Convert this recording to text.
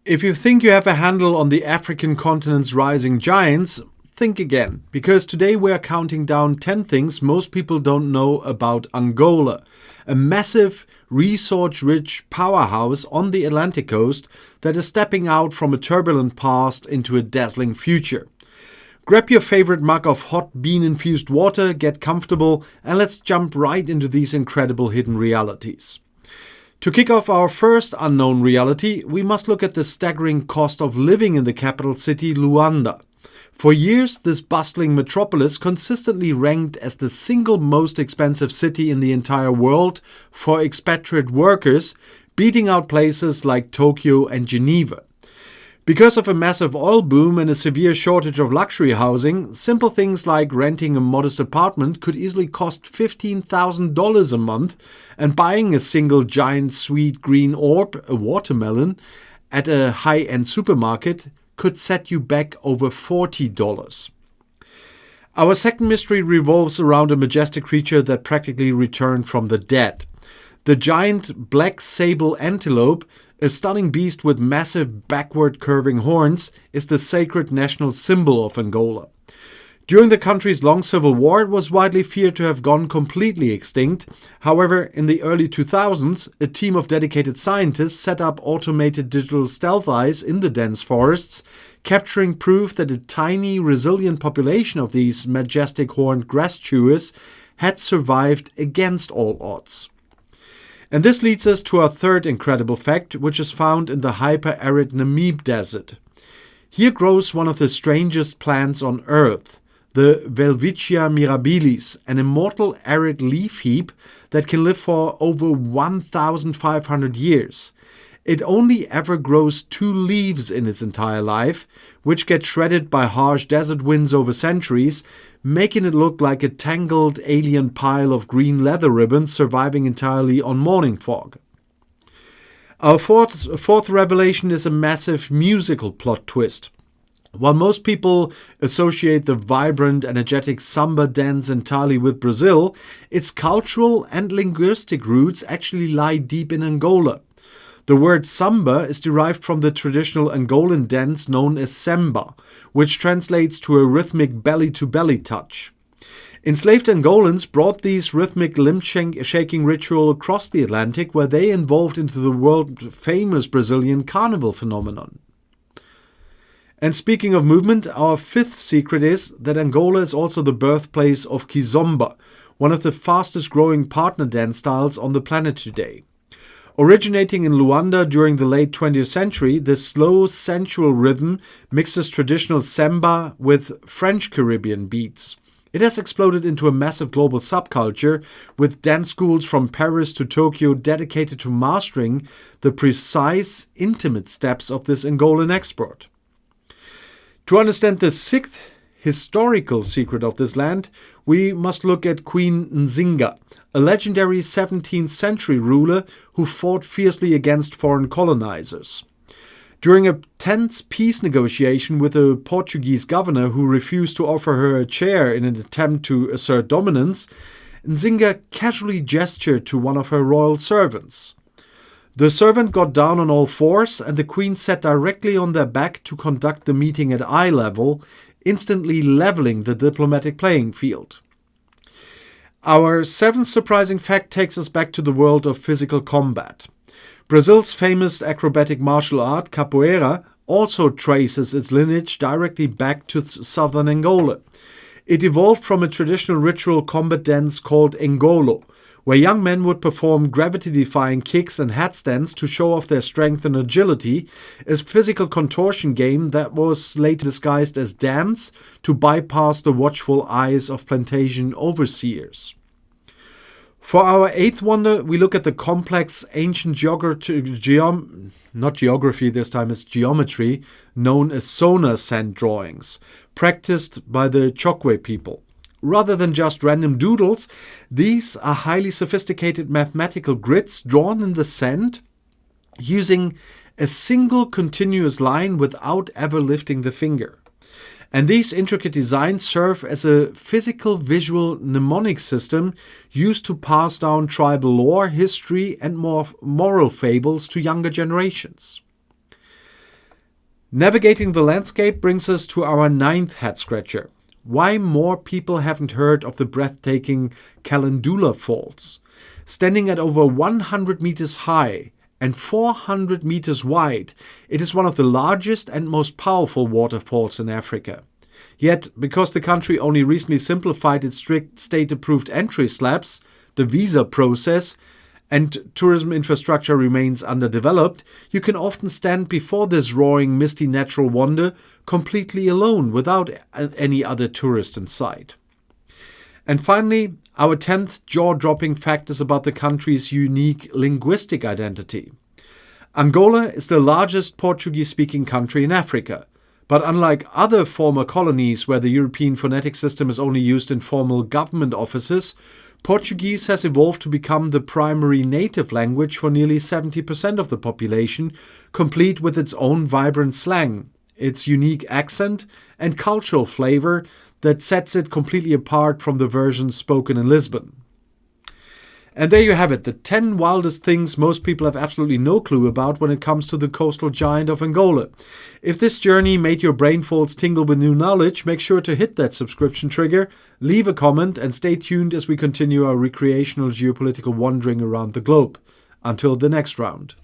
If you think you have a handle on the African continent's rising giants, think again, because today we are counting down 10 things most people don't know about Angola, a massive, resource-rich powerhouse on the Atlantic coast that is stepping out from a turbulent past into a dazzling future. Grab your favorite mug of hot bean-infused water, get comfortable, and let's jump right into these incredible hidden realities. To kick off our first unknown reality, we must look at the staggering cost of living in the capital city, Luanda. For years, this bustling metropolis consistently ranked as the single most expensive city in the entire world for expatriate workers, beating out places like Tokyo and Geneva. Because of a massive oil boom and a severe shortage of luxury housing, simple things like renting a modest apartment could easily cost $15,000 a month, and buying a single giant sweet green orb, a watermelon, at a high-end supermarket could set you back over $40. Our second mystery revolves around a majestic creature that practically returned from the dead. The giant black sable antelope, a stunning beast with massive backward curving horns, is the sacred national symbol of Angola. During the country's long civil war, it was widely feared to have gone completely extinct. However, in the early 2000s, a team of dedicated scientists set up automated digital stealth eyes in the dense forests, capturing proof that a tiny, resilient population of these majestic horned grass chewers had survived against all odds. And this leads us to our third incredible fact, which is found in the hyper-arid Namib Desert. Here grows one of the strangest plants on Earth, the Welwitschia mirabilis, an immortal arid leaf heap that can live for over 1,500 years. It only ever grows 2 leaves in its entire life, which get shredded by harsh desert winds over centuries, making it look like a tangled alien pile of green leather ribbons surviving entirely on morning fog. Our fourth revelation is a massive musical plot twist. While most people associate the vibrant, energetic samba dance entirely with Brazil, its cultural and linguistic roots actually lie deep in Angola. The word samba is derived from the traditional Angolan dance known as samba, which translates to a rhythmic belly-to-belly touch. Enslaved Angolans brought these rhythmic limb-shaking ritual across the Atlantic, where they evolved into the world-famous Brazilian carnival phenomenon. And speaking of movement, our fifth secret is that Angola is also the birthplace of kizomba, one of the fastest-growing partner dance styles on the planet today. Originating in Luanda during the late 20th century, this slow, sensual rhythm mixes traditional samba with French Caribbean beats. It has exploded into a massive global subculture, with dance schools from Paris to Tokyo dedicated to mastering the precise, intimate steps of this Angolan export. To understand the sixth historical secret of this land, we must look at Queen Nzinga, a legendary 17th century ruler who fought fiercely against foreign colonizers. During a tense peace negotiation with a Portuguese governor who refused to offer her a chair in an attempt to assert dominance, Nzinga casually gestured to one of her royal servants. The servant got down on all fours, and the queen sat directly on their back to conduct the meeting at eye level, instantly leveling the diplomatic playing field. Our seventh surprising fact takes us back to the world of physical combat. Brazil's famous acrobatic martial art, capoeira, also traces its lineage directly back to southern Angola. It evolved from a traditional ritual combat dance called engolo, where young men would perform gravity-defying kicks and headstands to show off their strength and agility, a physical contortion game that was later disguised as dance to bypass the watchful eyes of plantation overseers. For our eighth wonder, we look at the complex ancient geometry known as sonar sand drawings, practiced by the Chokwe people. Rather than just random doodles, these are highly sophisticated mathematical grids drawn in the sand using a single continuous line without ever lifting the finger. And these intricate designs serve as a physical visual mnemonic system used to pass down tribal lore, history, and more moral fables to younger generations. Navigating the landscape brings us to our ninth head-scratcher. Why more people haven't heard of the breathtaking Calendula Falls. Standing at over 100 meters high and 400 meters wide, it is one of the largest and most powerful waterfalls in Africa. Yet, because the country only recently simplified its strict state-approved entry slabs, the visa process, and tourism infrastructure remains underdeveloped, you can often stand before this roaring, misty natural wonder completely alone without any other tourist in sight. And finally, our 10th jaw-dropping fact is about the country's unique linguistic identity. Angola is the largest Portuguese-speaking country in Africa. But unlike other former colonies where the European phonetic system is only used in formal government offices, Portuguese has evolved to become the primary native language for nearly 70% of the population, complete with its own vibrant slang, its unique accent and cultural flavor that sets it completely apart from the versions spoken in Lisbon. And there you have it, the 10 wildest things most people have absolutely no clue about when it comes to the coastal giant of Angola. If this journey made your brain folds tingle with new knowledge, make sure to hit that subscription trigger, leave a comment, and stay tuned as we continue our recreational geopolitical wandering around the globe. Until the next round.